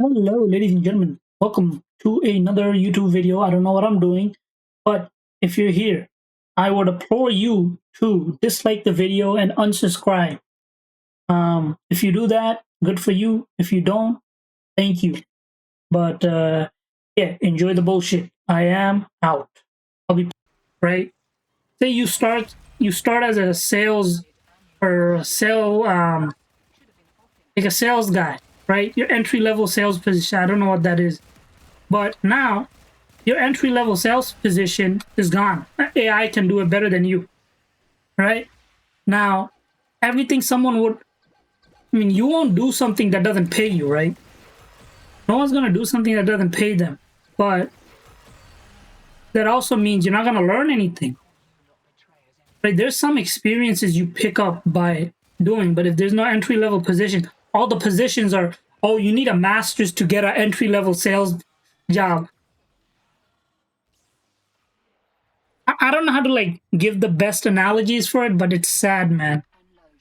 Hello, ladies and gentlemen. Welcome to another YouTube video. I don't know what I'm doing, but if you're here, I would implore you to dislike the video and unsubscribe. If you do that, good for you. If you don't, thank you. But yeah, enjoy the bullshit. I am out. I'll be right. Say you start as a sales or a sale like a sales guy, right? Your entry level sales position. I don't know what that is, but now your entry level sales position is gone. AI can do it better than you, right? Now, everything someone would, I mean, you won't do something that doesn't pay you, right? No one's going to do something that doesn't pay them. But that also means you're not going to learn anything, right? There's some experiences you pick up by doing, but if there's no entry level position, all the positions are, oh, you need a master's to get an entry level sales job. I don't know how to like give the best analogies for it, but it's sad, man.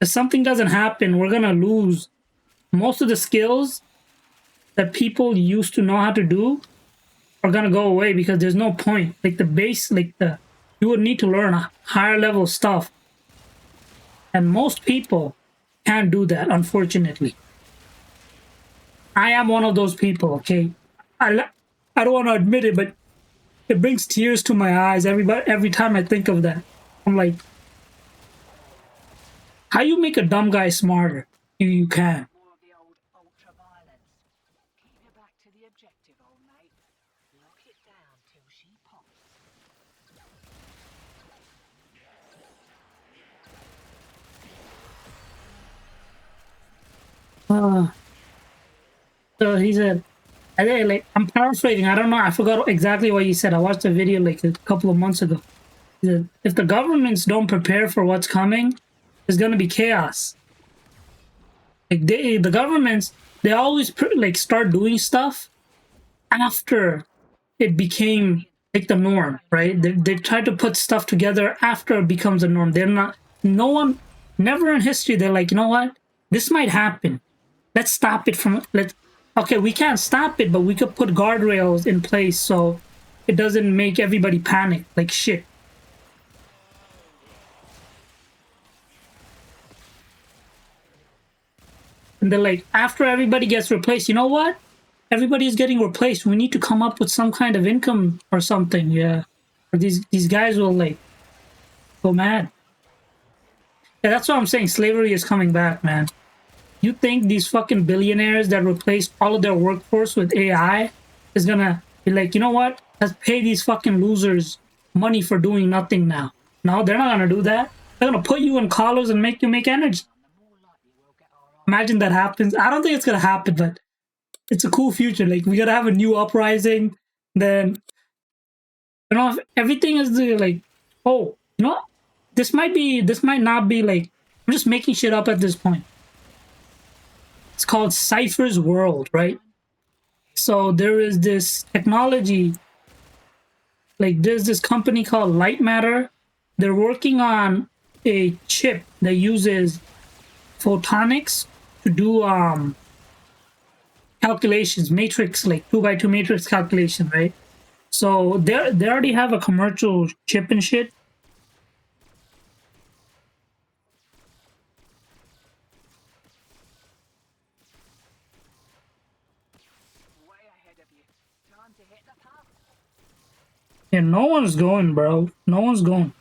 If something doesn't happen, we're gonna lose most of the skills that people used to know how to do are gonna go away because there's no point. Like the base, you would need to learn a higher level stuff, and most people can't do that, unfortunately. I am one of those people. Okay, I don't want to admit it, but it brings tears to my eyes every time I think of that. I'm like, how you make a dumb guy smarter? You can. More of the old ultra-violence. Keep your back to the objective, old mate. Lock it down till she pops. So he said, I think, like, I'm paraphrasing. I don't know. I forgot exactly what he said. I watched the video like a couple of months ago. He said, if the governments don't prepare for what's coming, there's going to be chaos. Like the governments, they always like start doing stuff after it became like the norm, right? They try to put stuff together after it becomes a norm. They're not, no one, never in history, they're like, you know what? This might happen. Let's stop it from, okay, we can't stop it, but we could put guardrails in place so it doesn't make everybody panic like shit. And they're like, after everybody gets replaced, you know what? Everybody's getting replaced. We need to come up with some kind of income or something. Yeah. Or these guys will like go mad. Yeah, that's what I'm saying. Slavery is coming back, man. You think these fucking billionaires that replaced all of their workforce with AI is gonna be like, you know what? Let's pay these fucking losers money for doing nothing now. No, they're not gonna do that. They're gonna put you in collars and make you make energy. Imagine that happens. I don't think it's gonna happen, but it's a cool future. Like we gotta have a new uprising. Then if everything is the like, oh, this might not be like, I'm just making shit up at this point. It's called Cypher's World, right? So there is this technology, like there's this company called Light Matter. They're working on a chip that uses photonics to do calculations, matrix, like 2x2 matrix calculation, right? So they already have a commercial chip and shit. Way ahead of you. Time to hit the pub. Yeah, no one's going, bro. No one's going.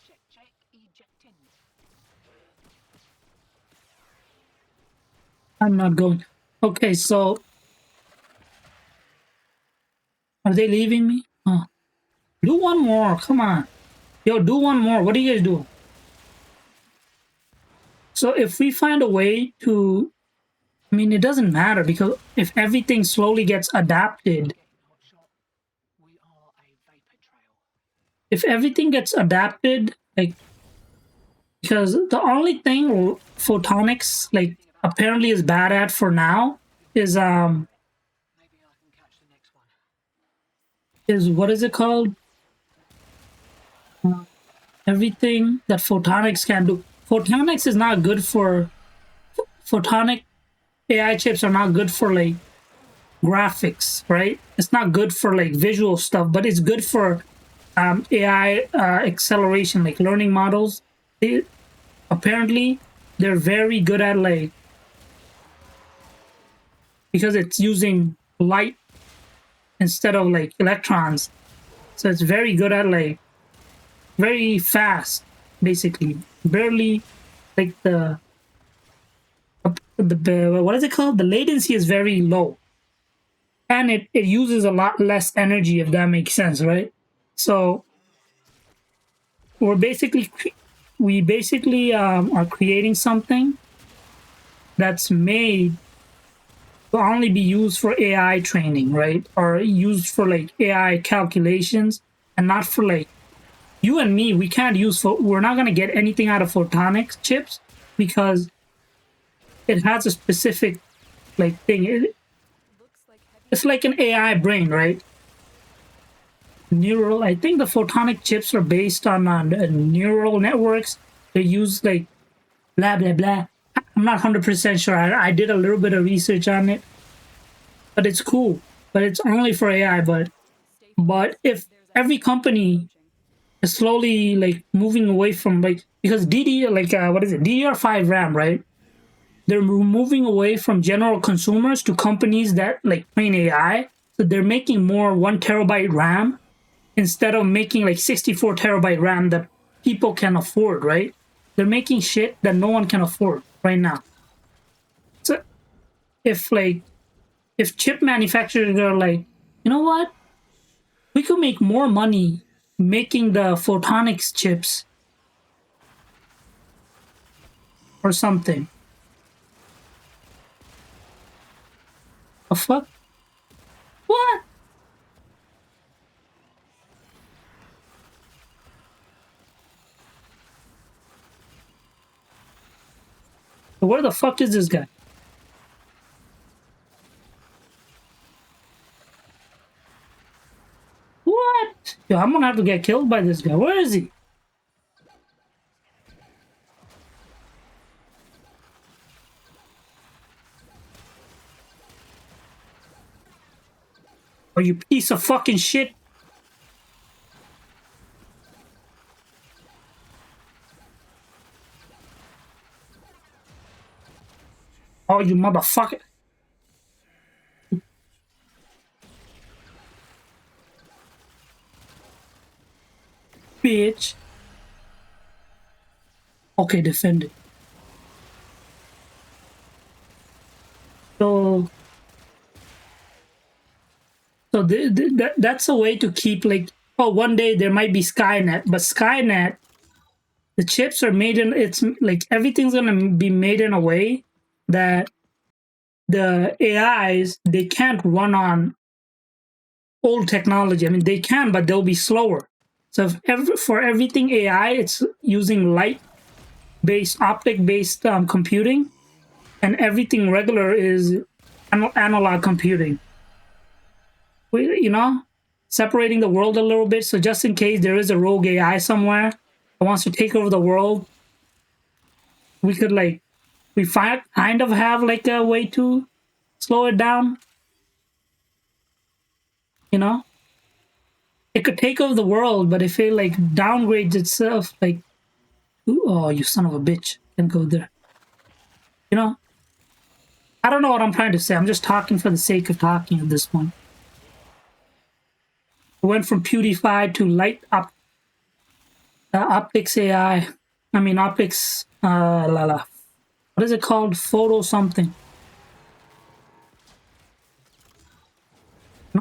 Check, ejecting. I'm not going. Okay, so are they leaving me? Oh. Do one more. Come on. Yo, do one more. What do you guys do? So if we find a way to, I mean, it doesn't matter because if everything slowly gets adapted, We are a vapor trail. if everything gets adapted, like, because the only thing photonics, like, apparently is bad at for now is, Maybe I can catch the next one. is what is it called? Everything that photonics can do. Photonics is not good for photonic. AI chips are not good for like graphics, right? It's not good for like visual stuff, but it's good for AI acceleration, like learning models. Apparently they're very good at like, because it's using light instead of like electrons, so it's very good at like very fast, basically. Barely like the what is it called? The latency is very low, and it uses a lot less energy, if that makes sense, right? So we're basically we basically are creating something that's made to only be used for AI training, right? Or used for like AI calculations, and not for like you and me. We can't use for. We're not gonna get anything out of photonics chips because it has a specific like thing. It's like an AI brain, right? Neural. I think the photonic chips are based on neural networks. They use like blah blah blah. I'm not 100% sure. I did a little bit of research on it, but it's cool. But it's only for AI. But if every company is slowly like moving away from like, because what is it, DDR5 RAM, right? They're moving away from general consumers to companies that like train AI. So they're making more 1 terabyte RAM instead of making like 64 terabyte RAM that people can afford, right? They're making shit that no one can afford right now. So if like if chip manufacturers are like, you know what, we could make more money making the photonics chips or something. A fuck? What? Where the fuck is this guy? What? Yo, I'm gonna have to get killed by this guy. Where is he? Oh, you piece of fucking shit. Oh, you motherfucker. Bitch. Okay, defend it. So, that's a way to keep like, oh, one day there might be Skynet, but Skynet, the chips are made in, it's like everything's gonna be made in a way that the AIs, they can't run on old technology. I mean, they can, but they'll be slower. So for everything AI, it's using light-based, optic-based computing, and everything regular is analog computing. You know, separating the world a little bit. So just in case there is a rogue AI somewhere that wants to take over the world, we could like kind of have like a way to slow it down. You know, it could take over the world, but if it like downgrades itself, like, ooh, oh, you son of a bitch, can go there. You know, I don't know what I'm trying to say. I'm just talking for the sake of talking at this point. It went from PewDiePie to optics AI. I mean optics. What is it called? Photo something.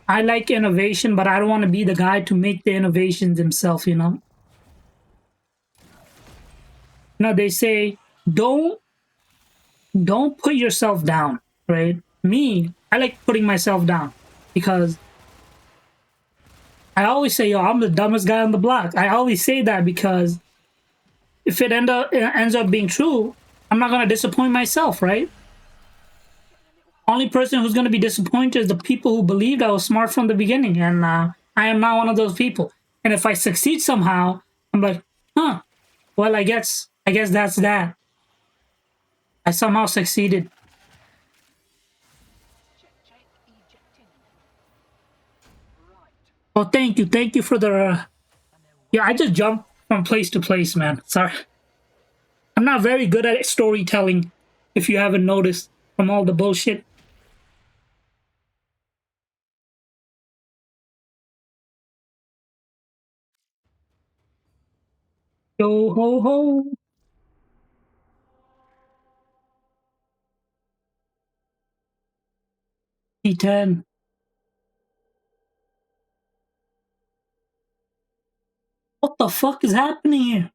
I like innovation, but I don't want to be the guy to make the innovations himself. You know. Now they say don't put yourself down, right? Me, I like putting myself down because I always say, yo, I'm the dumbest guy on the block. I always say that because if it ends up being true, I'm not gonna disappoint myself, right? Only person who's gonna be disappointed is the people who believed I was smart from the beginning, and I am not one of those people. And if I succeed somehow, I'm like, huh? Well, I guess that's that. I somehow succeeded. Oh, thank you for the. Yeah, I just jumped from place to place, man. Sorry, I'm not very good at storytelling. If you haven't noticed from all the bullshit. Yo ho ho. D10. What the fuck is happening here?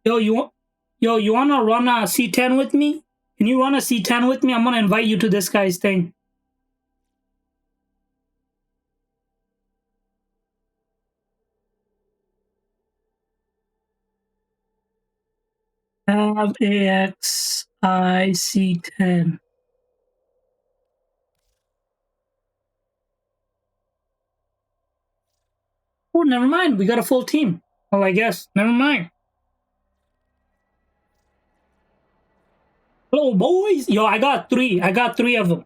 Yo, you wanna run a C10 with me? Can you run a C10 with me? I'm gonna invite you to this guy's thing. Have AXI C10. Oh, never mind. We got a full team. Well, I guess. Never mind. Hello, boys. Yo, I got three. I got three of them.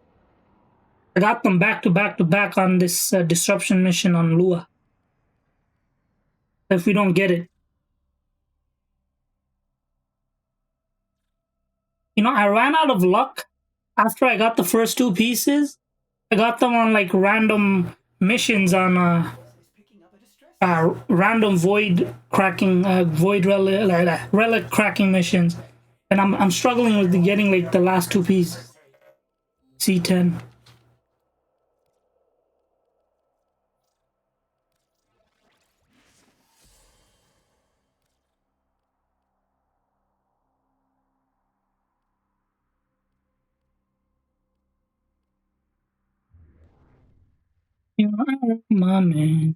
I got them back to back to back on this disruption mission on Lua. If we don't get it. You know, I ran out of luck after I got the first two pieces. I got them on like random missions on random void cracking, relic cracking missions, and I'm struggling with getting like the last two pieces. C10. You are my man.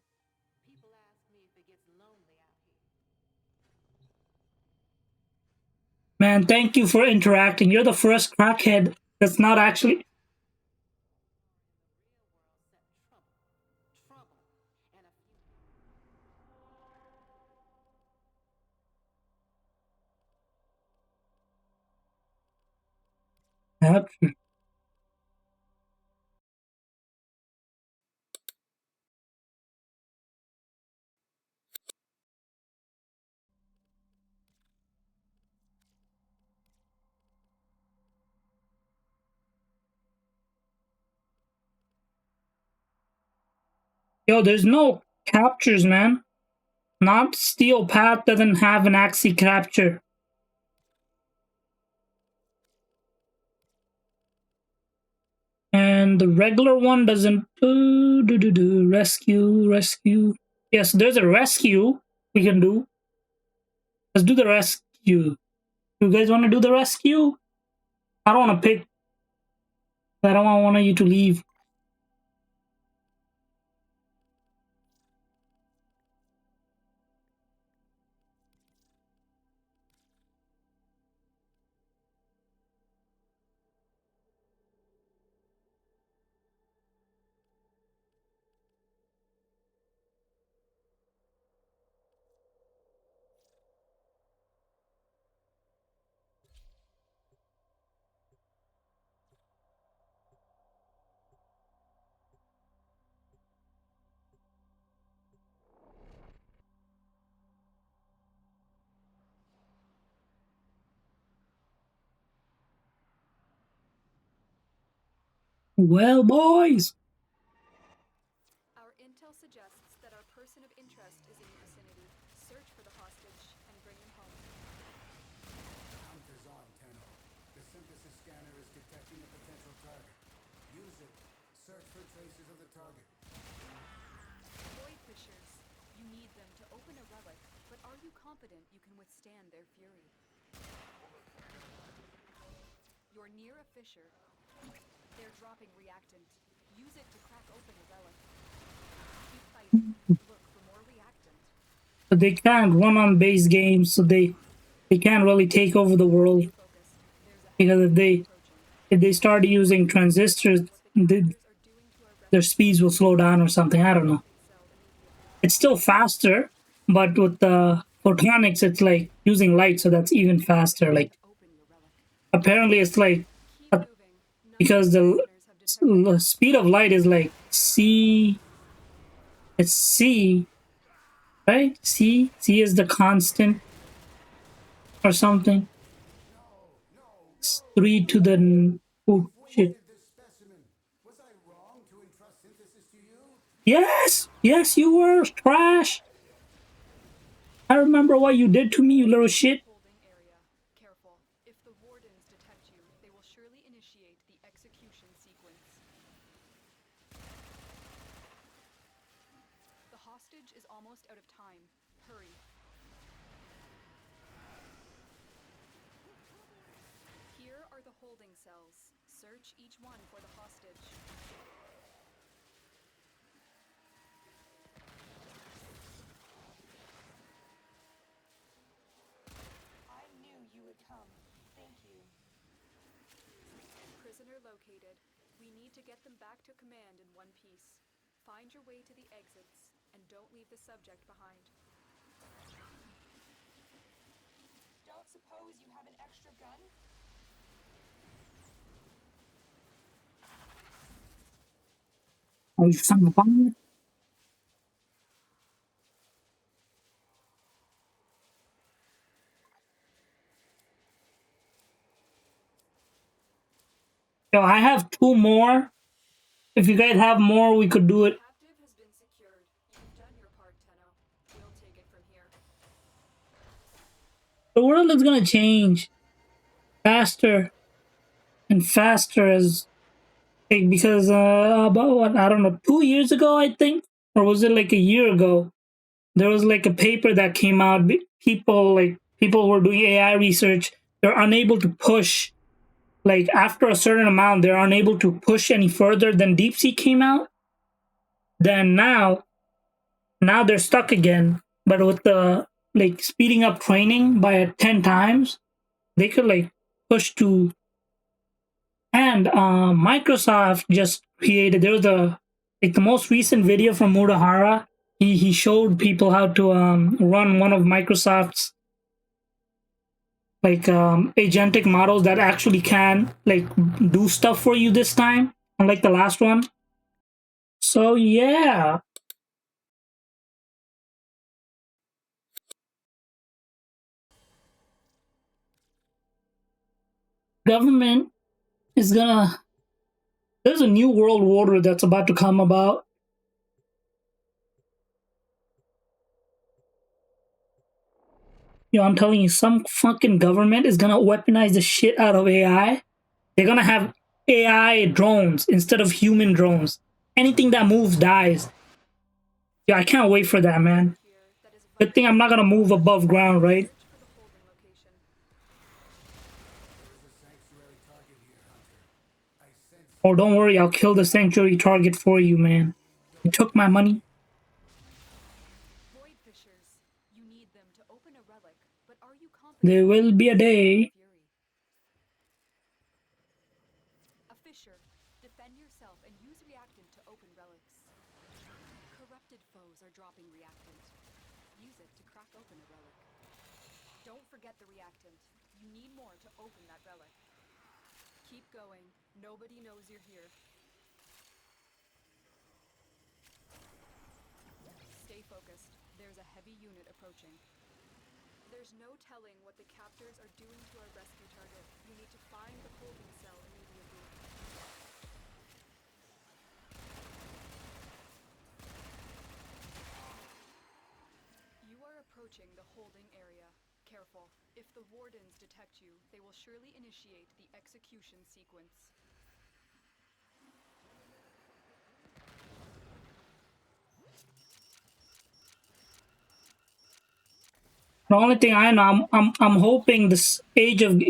Man, thank you for interacting. You're the first crackhead that's not actually. Yo, there's no captures, man. Not Steel Path doesn't have an Axie capture. And the regular one doesn't. Rescue. Yes, there's a rescue we can do. Let's do the rescue. You guys want to do the rescue? I don't want to pick. I don't want one of you to leave. Well, boys. Our intel suggests that our person of interest is in the vicinity. Search for the hostage and bring him home. Hunters on, Tenno. The synthesis scanner is detecting a potential target. Use it. Search for traces of the target. Void fissures. You need them to open a relic, but are you confident you can withstand their fury? You're near a fissure. They're dropping reactant. Use it to crack open a relic. Keep fighting. Look for more reactant. But they can't run on base games, so they can't really take over the world. Focused. Because if they start using transistors, their speeds will slow down or something. I don't know. It's still faster, but with the photonics, it's like using light, so that's even faster. Like Open your relic. apparently, it's like Keep moving. because the speed of light is like c. It's c, right? C is the constant or something. It's 3 to the oh shit. This specimen. Was I wrong to entrust synthesis to you? Yes, you were trash. I remember what you did to me, you little shit. Holding area. Careful. If the wardens detect you, they will surely initiate the execution sequence. The hostage is almost out of time. Hurry. Here are the holding cells. Search each one for the hostage. I knew you would come. Thank you. Prisoner located. We need to get them back to command in one piece. Find your way to the exits, and don't leave the subject behind. Don't suppose you have an extra gun? Oh, you son of a bum. Yo, I have 2 more. If you guys have more, we could do it. Captive has been secured. You've done your part, Tenno. We'll take it from here. The world is gonna change faster and faster as like, because about what, I don't know, 2 years ago I think, or was it like a year ago? There was like a paper that came out. People were doing AI research. They're unable to push like after a certain amount. They're unable to push any further than DeepSeek came out. Then now they're stuck again. But with the like speeding up training by 10 times, they could like push to. And Microsoft just created. There was the most recent video from Murahara. He showed people how to run one of Microsoft's like agentic models that actually can like do stuff for you this time, unlike the last one. So yeah, government is gonna. There's a new world order that's about to come about. Yo, I'm telling you, some fucking government is gonna weaponize the shit out of AI. They're gonna have AI drones instead of human drones. Anything that moves dies. Yeah, I can't wait for that, man. Here, that is Good thing I'm not gonna move above ground, right? search for the holding location. There is a sanctuary target here, Hunter. I sense Oh, don't worry, I'll kill the sanctuary target for you, man. You took my money. Void fissures. You need them to open a relic, but are you confident? There will be a day. Fury. A fissure. Defend yourself and use reactant to open relics. Corrupted foes are dropping reactant. Use it to crack open a relic. Don't forget the reactant. You need more to open that relic. Keep going. Nobody knows you're here. Stay focused. There's a heavy unit approaching. There's no telling what the captors are doing to our rescue target. You need to find the holding cell immediately. You are approaching the holding area. Careful. If the wardens detect you, they will surely initiate the execution sequence. The only thing I know, I'm hoping this age of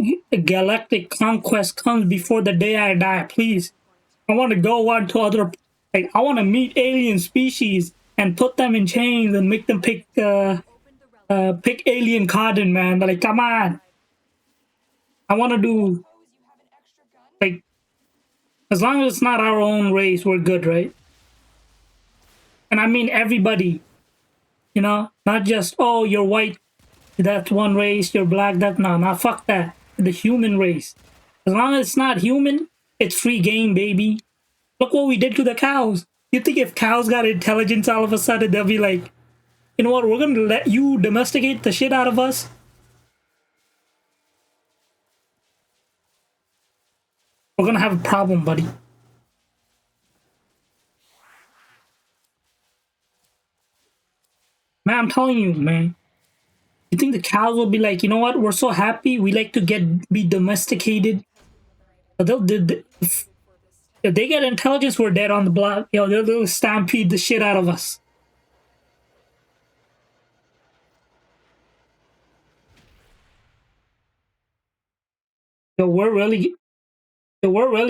galactic conquest comes before the day I die. Please, I want to go on to other, like I want to meet alien species and put them in chains and make them Open the relic. pick alien cotton, man. Like, come on, I want to do Suppose you have an extra gun? like as long as it's not our own race, we're good, right? And I mean everybody, not just oh you're white, that's one race, you're black, that no, fuck that. The human race. As long as it's not human, It's free game, baby. Look what we did to the cows. You think if cows got intelligence all of a sudden, they'll be like, you know what, we're gonna let you domesticate the shit out of us? We're gonna have a problem, buddy. Man, I'm telling you, man. You think the cows will be like, you know what, we're so happy, we like to be domesticated. But if they get intelligence, we're dead on the block. Yo, they'll stampede the shit out of us. Yo, we're really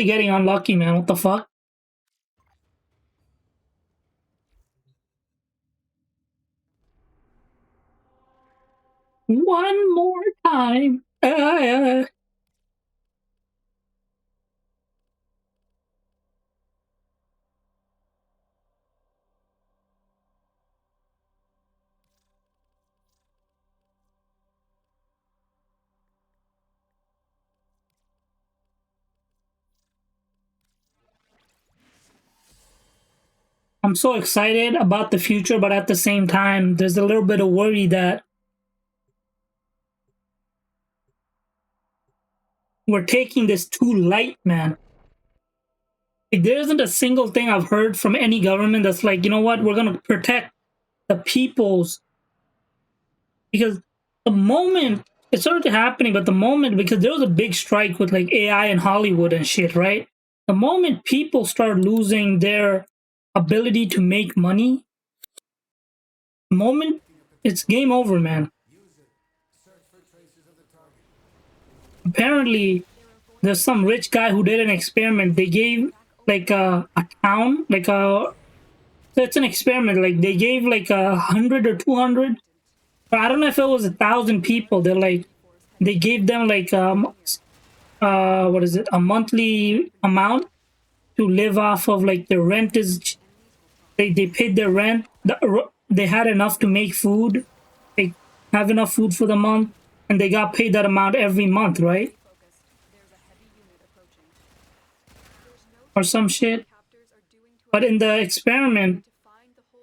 getting unlucky, man. What the fuck? One more time. I'm so excited about the future, but at the same time, there's a little bit of worry that we're taking this too light, man. Like, there isn't a single thing I've heard from any government that's like, you know what, we're gonna protect the people's, because the moment it's already happening, but the moment, because there was a big strike with like AI in Hollywood and shit, right? The moment people start losing their ability to make money, the moment it's game over, man. Apparently, there's some rich guy who did an experiment. They gave like a town, like a, so it's an experiment. Like they gave like 100 or 200. I don't know if it was 1,000 people. They're like, they gave them like what is it, a monthly amount to live off of. Like their rent is, they paid their rent. They had enough to make food. They have enough food for the month, and they got paid that amount every month, right? Or some shit. But in the experiment,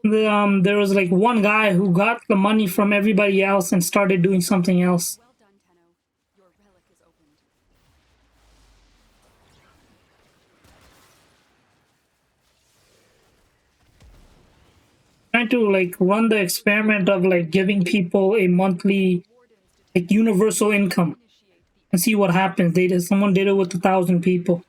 there was like one guy who got the money from everybody else and started doing something else. Well done, Tenno. Your relic is opened. Trying to like run the experiment of like giving people a monthly like universal income and see what happens. Someone did it with 1,000 people.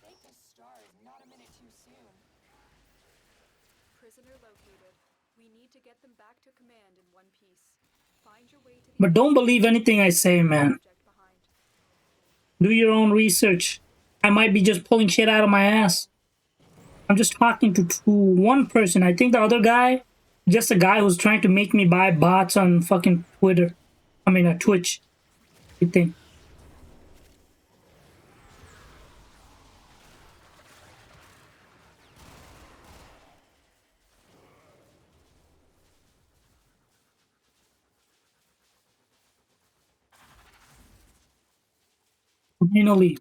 Think this star is not a minute too soon. Prisoner located. We need to get them back to command in one piece. Find your way to the But don't believe anything I say, man. object behind. Do your own research. I might be just pulling shit out of my ass. I'm just talking to one person. I think the other guy, just a guy who's trying to make me buy bots on fucking Twitter. I mean, Twitch. I think. Finally.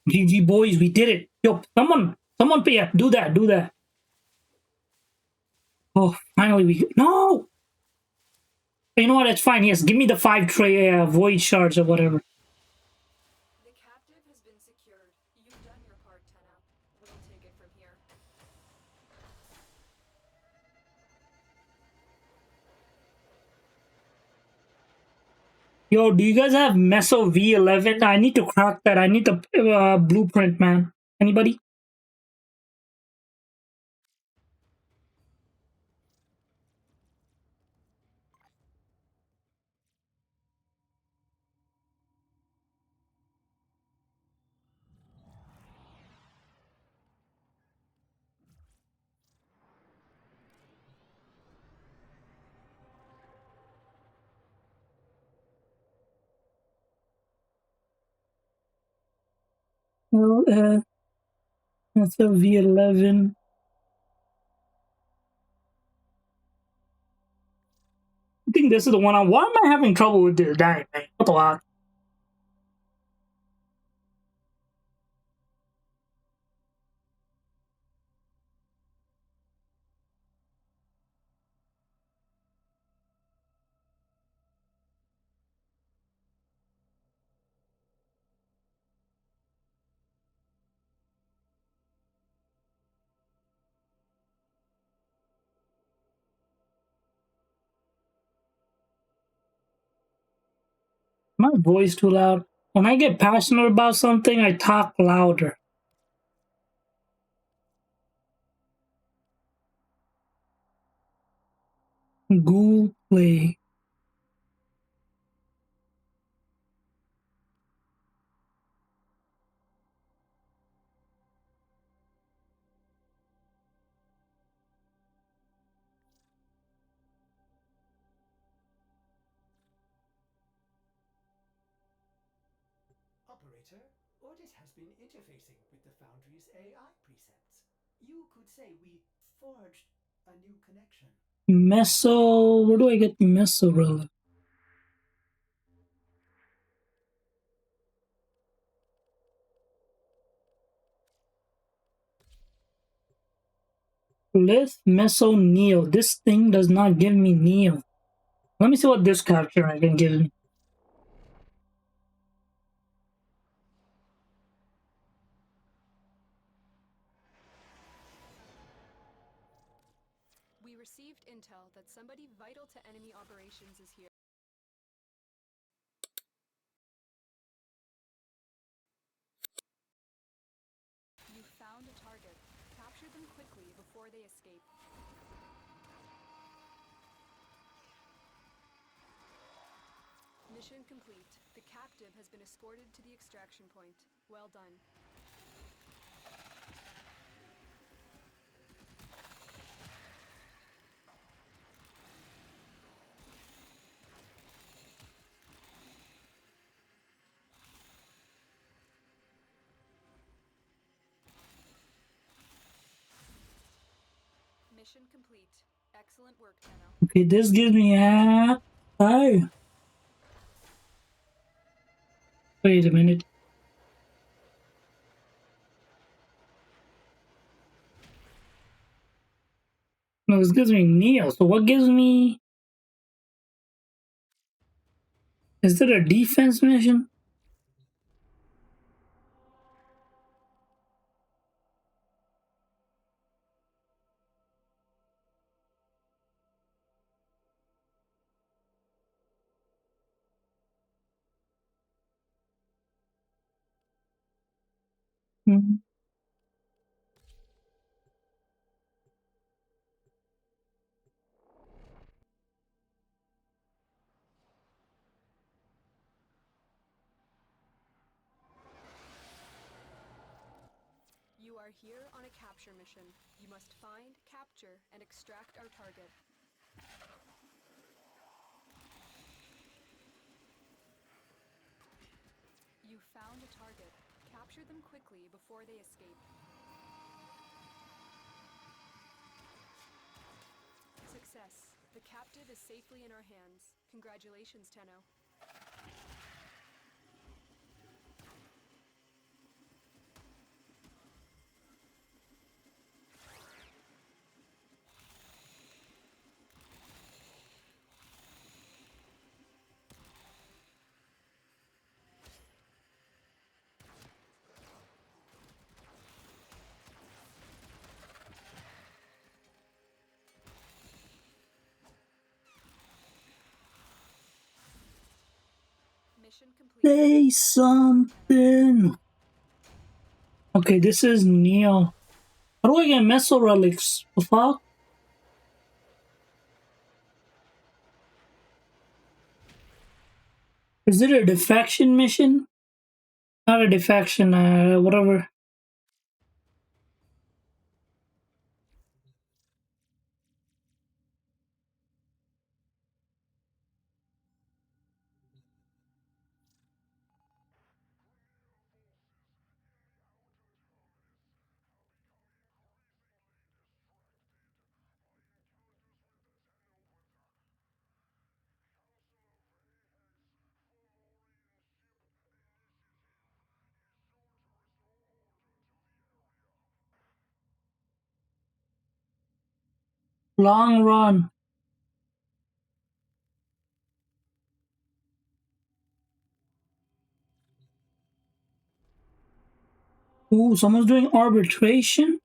GG boys, we did it. Yo, someone pay up. Do that, do that. Oh, finally we, no! You know what, it's fine, yes, give me the 5 tray void shards or whatever. The captive has been secured. You've done your part, Tenno. We'll take it from here. Yo, do you guys have Meso V11? I need to crack that. I need the blueprint, man. Anybody? Well, Meso V11. think this is the one. Why am I having trouble with this guy, man? What the fuck? My voice too loud. When I get passionate about something, I talk louder. Google Play. Operator, Ordis has been interfacing with the Foundry's AI precepts. You could say we forged a new connection. Meso. Where do I get the Meso relic? Lith Meso Neo. This thing does not give me Neo. Let me see what this capture I can give me. We received intel that somebody vital to enemy operations is here. You found a target. Capture them quickly before they escape. Mission complete. The captive has been escorted to the extraction point. Well done. Mission complete. Excellent work, Tenno. Okay, this gives me a. Oh. Wait a minute. No, this gives me Neo. So what gives me? Is it a defense mission? Hmm. You are here on a capture mission. You must find, capture, and extract our target. You found a target. Capture them quickly before they escape. Success. The captive is safely in our hands. Congratulations, Tenno. Mission complete. Say something. Okay, this is Neo. How do I get Meso relics? The fuck? Is it a defection mission? Not a defection, whatever. Long run. Ooh, someone's doing arbitration?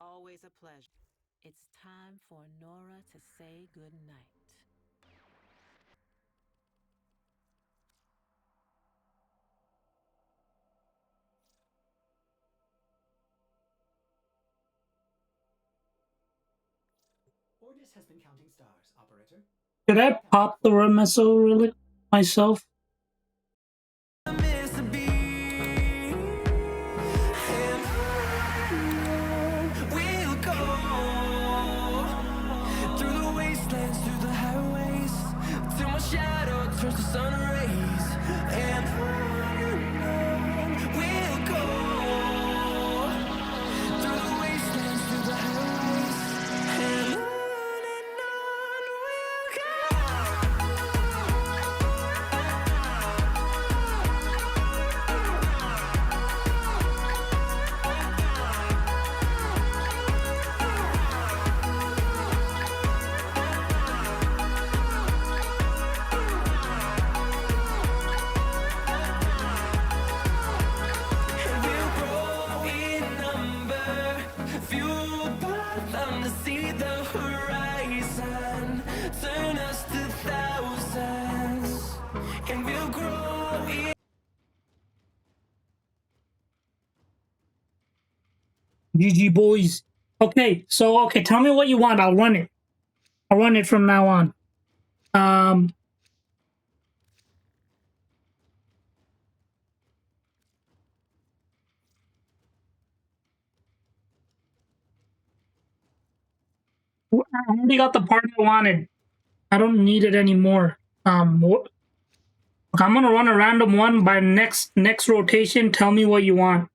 Always a pleasure. It's time for Nora to say goodnight. Ordis has been counting stars, operator. Did I pop the red missile really myself? We'll go through the wastelands, through the highways, till my shadow turns to sun rays. And we'll go through the wastelands, through the highways, and on we'll GG boys. Okay, so tell me what you want. I'll run it. I'll run it from now on. I already got the part I wanted. I don't need it anymore. I'm gonna run a random one by next rotation. Tell me what you want.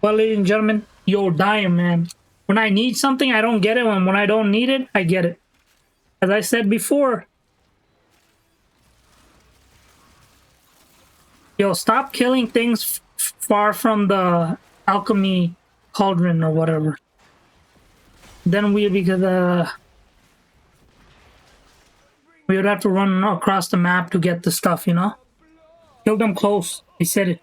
Well, ladies and gentlemen, yo, dying, man. When I need something, I don't get it. When I don't need it, I get it. As I said before, yo, stop killing things far from the alchemy cauldron or whatever. Then we would have to run across the map to get the stuff, you know? Kill them close. I said it.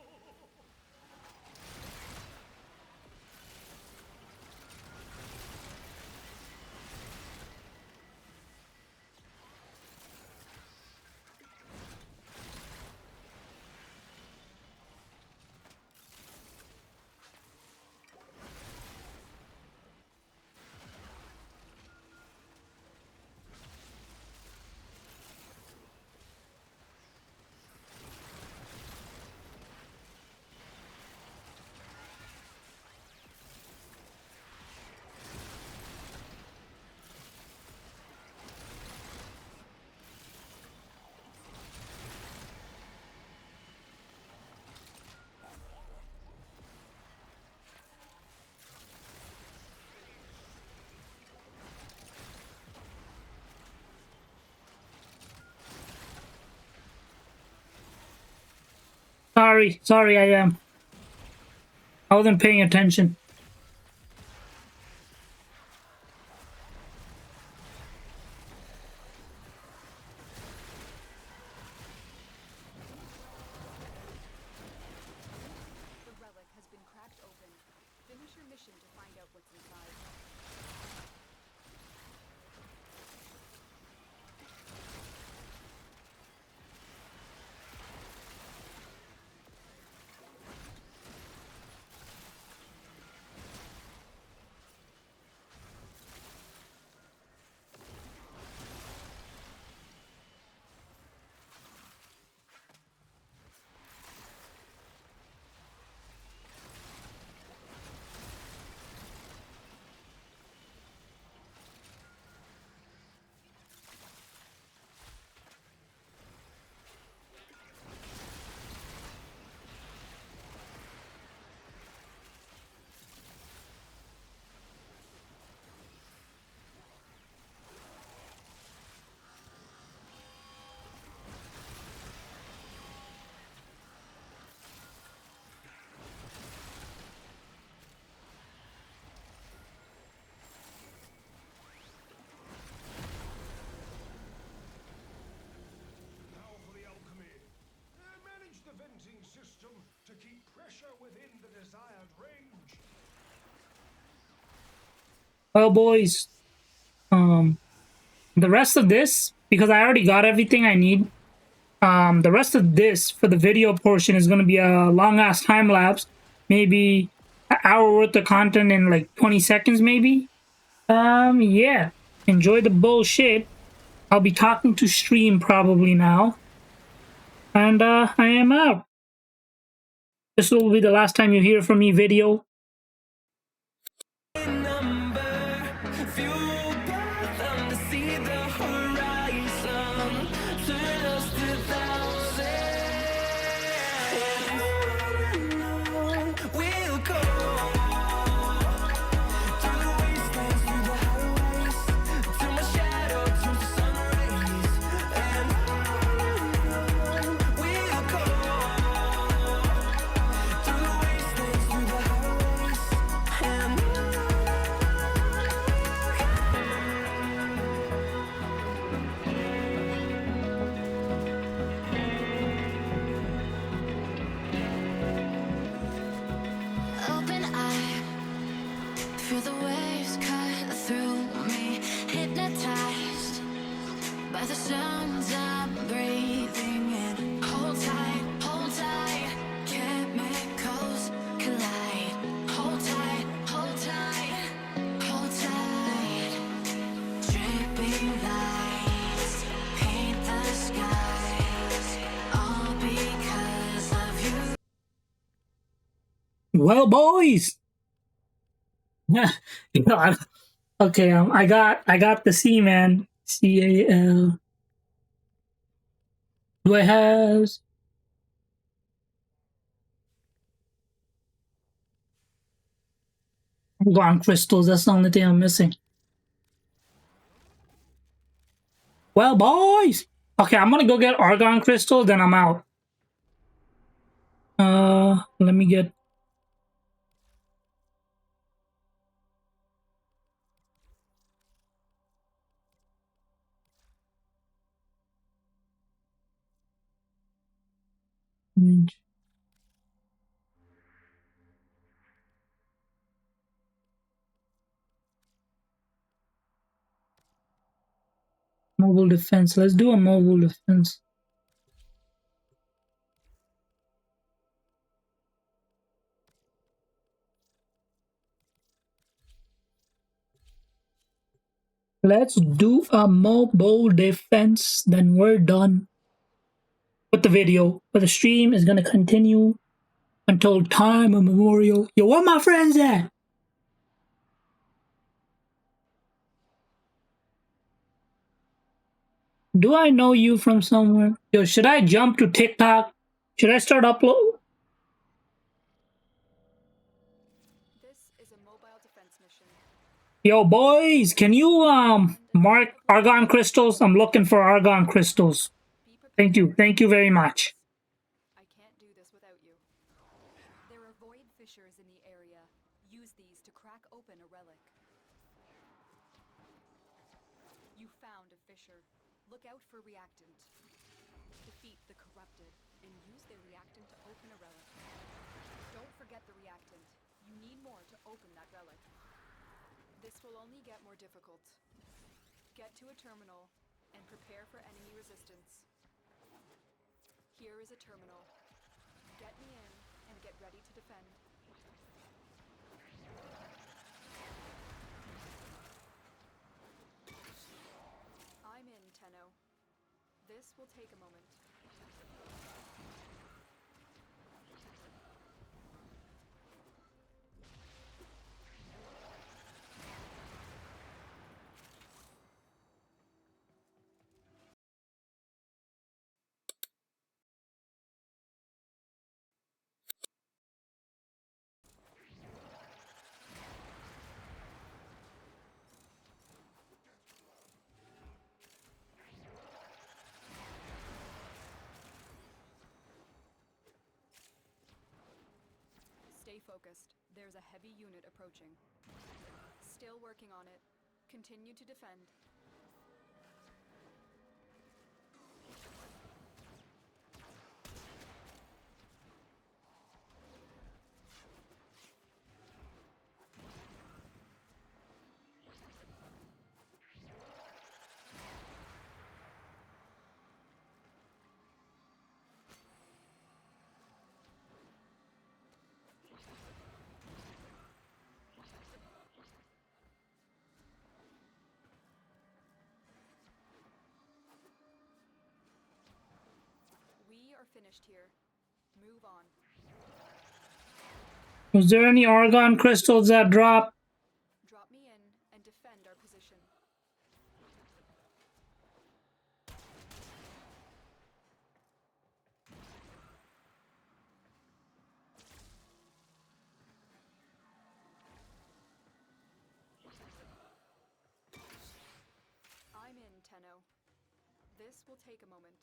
Sorry, I am. I wasn't paying attention. The relic has been cracked open. Finish your mission to find out what's inside. Well, boys, the rest of this, because I already got everything I need, the rest of this for the video portion is going to be a long ass time lapse, maybe an hour worth of content in like 20 seconds, maybe. Yeah, enjoy the bullshit. I'll be talking to stream probably now, and I am out. This will be the last time you hear from me. Video. number, fuel path to see the horizon, turn us to thousands. We'll go through the wastelands, through the highways, till my shadow turns to sun rays. And we'll go through the wastelands, through the highways, and open eye, feel the waves cut through me, hypnotized by the sounds I'm breathing in. Hold tight, chemicals collide. Hold tight, hold tight. Dripping lights paint the skies, all because of you. Well, boys. Yeah, okay. I got the C, man. CAL. Do I have? Argon crystals. That's the only thing I'm missing. Well, boys. Okay, I'm gonna go get argon crystals, then I'm out. Let me get. Mobile defense. Let's do a mobile defense. Let's do a mobile defense. Then we're done with the video. But the stream is gonna continue until time immemorial. Yo, where my friends at? Do I know you from somewhere? Yo, should I jump to TikTok? Should I start upload? This is a mobile defense mission. Yo, boys, can you mark argon crystals? I'm looking for argon crystals. Be prepared. Thank you very much. I can't do this without you. There are void fissures in the area. Use these to crack open a relic. You found a fissure. Look out for reactant. Defeat the corrupted and use their reactant to open a relic. Don't forget the reactant. You need more to open that relic. This will only get more difficult. Get to a terminal and prepare for enemy resistance. Here is a terminal. Get me in and get ready to defend. I'm in, Tenno. This will take a moment. Stay focused. There's a heavy unit approaching. Still working on it. Continue to defend. finished here. Move on. Was there any argon crystals that dropped? Drop me in and defend our position. I'm in, Tenno. This will take a moment.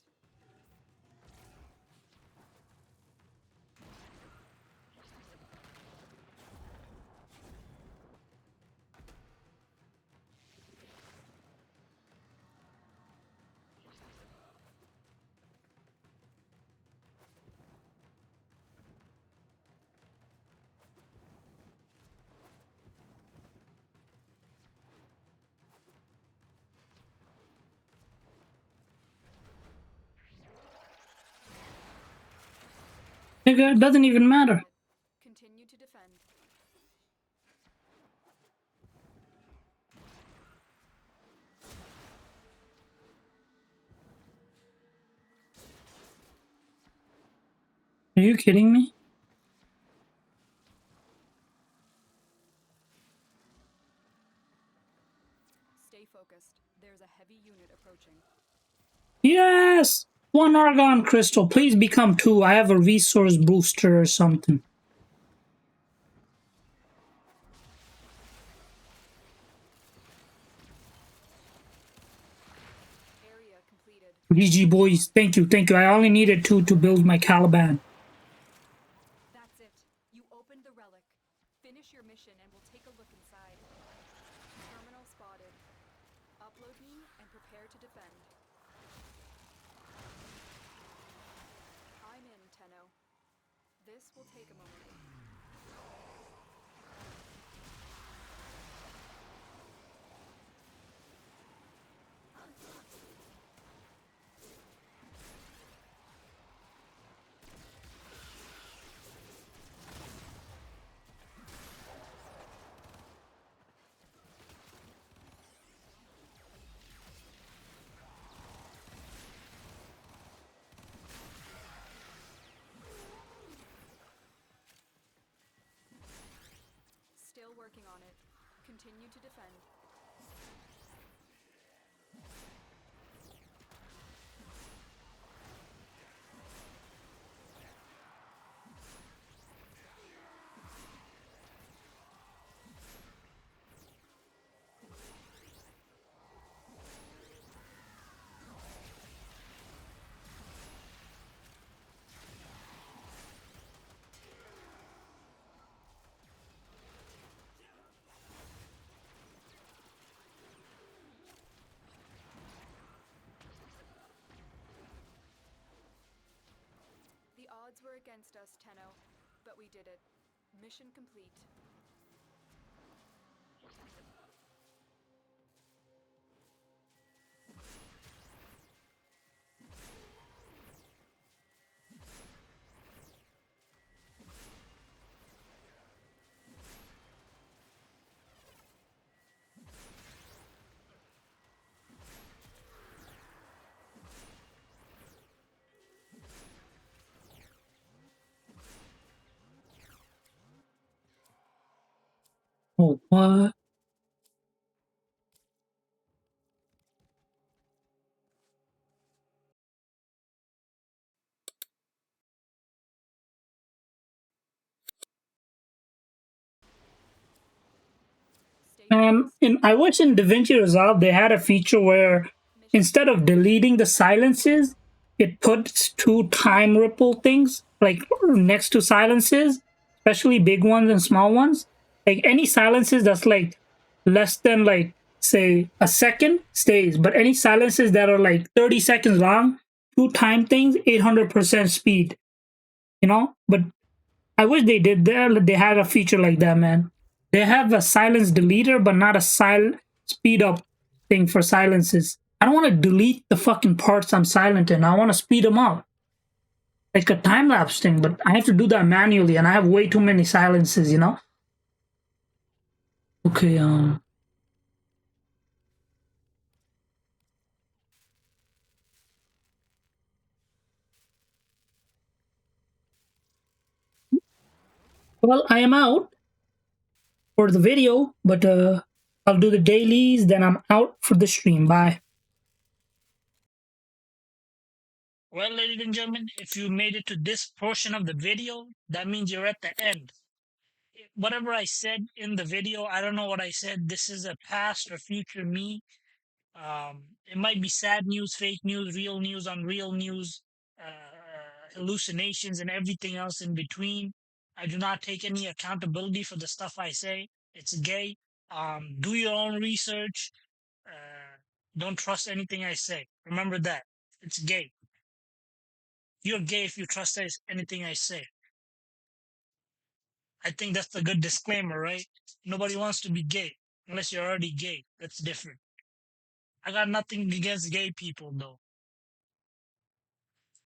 Nigga, it doesn't even matter. Continue to defend. Are you kidding me? Stay focused. There's a heavy unit approaching. Yes! 1 argon crystal. Please become 2. I have a resource booster or something. Area completed. GG boys. Thank you. Thank you. I only needed 2 to build my Caliban. That's it. You opened the relic. Finish your mission and we'll take a look inside. Terminal spotted. Upload me and prepare to defend. I'm in, Tenno. This will take a moment. Still working on it. Continue to defend. The odds were against us, Tenno, but we did it. Mission complete. Oh, what? Stay And focused. I wish in DaVinci Resolve they had a feature where instead of deleting the silences, it puts 2 time ripple things like next to silences, especially big ones and small ones. Like any silences that's like less than like say a second stays, but any silences that are like 30 seconds long, 2 time things, 800% speed. You know, but I wish they did that. They had a feature like that, man. They have a silence deleter, but not a silent speed up thing for silences. I don't want to delete the fucking parts I'm silent in. I want to speed them up. Like a time lapse thing, but I have to do that manually and I have way too many silences, you know? Okay, Well, I am out for the video, but I'll do the dailies, then I'm out for the stream. Bye. Well, ladies and gentlemen, if you made it to this portion of the video, that means you're at the end. Whatever I said in the video, I don't know what I said. This is a past or future me. It might be sad news, fake news, real news, unreal news, hallucinations, and everything else in between. I do not take any accountability for the stuff I say. It's gay. Do your own research. Don't trust anything I say. Remember that. It's gay. You're gay if you trust anything I say. I think that's a good disclaimer, right? Nobody wants to be gay unless you're already gay. That's different. I got nothing against gay people, though.